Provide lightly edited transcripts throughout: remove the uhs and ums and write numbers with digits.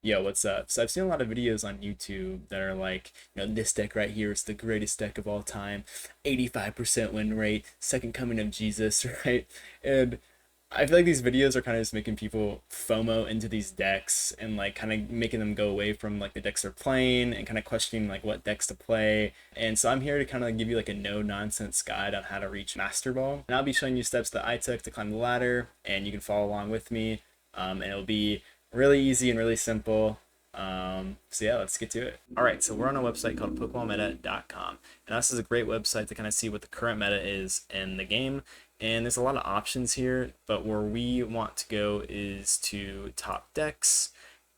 Yo, what's up? So I've seen a lot of videos on YouTube that are like, this deck right here is the greatest deck of all time, 85% win rate, second coming of Jesus, right? And I feel like these videos are kind of just making people FOMO into these decks and like kind of making them go away from like the decks they're playing and kind of questioning like what decks to play. And so I'm here to kind of give you like a no nonsense guide on how to reach Master Ball. And I'll be showing you steps that I took to climb the ladder, and you can follow along with me. And it'll be really easy and really simple. So yeah, let's get to it. All right, so we're on a website called PokemonMeta.com, and this is a great website to kind of see what the current meta is in the game. And there's a lot of options here, but where we want to go is to top decks,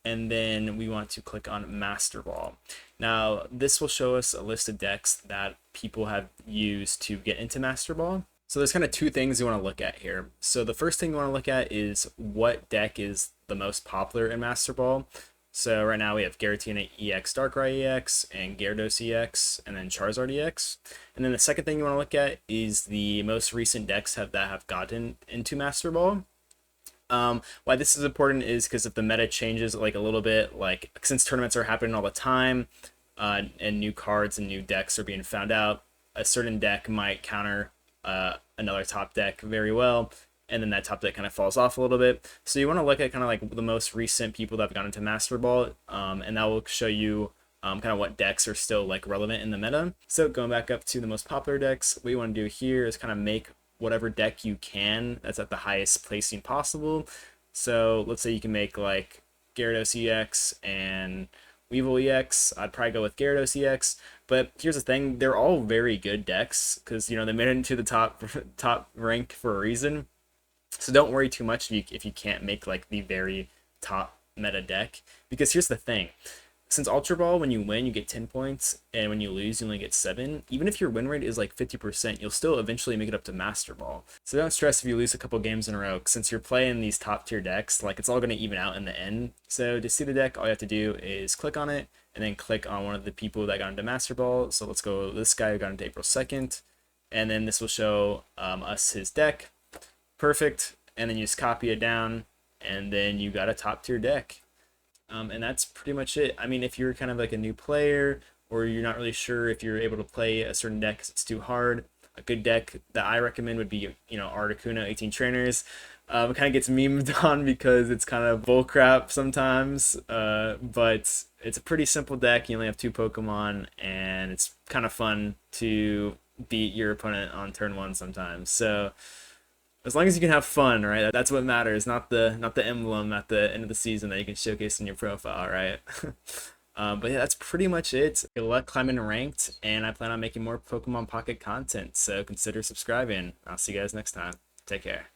and then we want to click on Master Ball. Now, this will show us a list of decks that people have used to get into Master Ball. So there's kind of two things you want to look at here. So the first thing you want to look at is what deck is the most popular in Master Ball. So right now we have Giratina EX, Darkrai EX, and Gyarados EX, and then Charizard EX. And then the second thing you want to look at is the most recent decks that have gotten into Master Ball. Why this is important is because if the meta changes like a little bit, like since tournaments are happening all the time, and new cards and new decks are being found out, a certain deck might counter another top deck very well, and then that top deck kind of falls off a little bit. So you want to look at kind of like the most recent people that have gone into Master Ball, and that will show you kind of what decks are still like relevant in the meta. So going back up to the most popular decks, what you want to do here is kind of make whatever deck you can that's at the highest placing possible. So let's say you can make like Gyarados EX and Weevil EX. I'd probably go with Gyarados EX. But here's the thing, they're all very good decks because they made it into the top rank for a reason. So don't worry too much if you can't make like the very top meta deck, because here's the thing. Since Ultra Ball, when you win, you get 10 points, and when you lose, you only get 7. Even if your win rate is like 50%, you'll still eventually make it up to Master Ball. So don't stress if you lose a couple games in a row. Since you're playing these top tier decks, like it's all going to even out in the end. So to see the deck, all you have to do is click on it, and then click on one of the people that got into Master Ball. So let's go this guy who got into April 2nd. And then this will show us his deck. Perfect. And then you just copy it down, and then you got a top tier deck. And that's pretty much it. I mean, if you're kind of like a new player, or you're not really sure if you're able to play a certain deck because it's too hard, a good deck that I recommend would be, Articuno 18 Trainers. It kind of gets memed on because it's kind of bullcrap sometimes, but it's a pretty simple deck. You only have 2 Pokemon, and it's kind of fun to beat your opponent on turn 1 sometimes. So as long as you can have fun, right? That's what matters, not the emblem at the end of the season that you can showcase in your profile, right? But yeah, that's pretty much it. Good luck climbing ranked, and I plan on making more Pokemon Pocket content, so consider subscribing. I'll see you guys next time. Take care.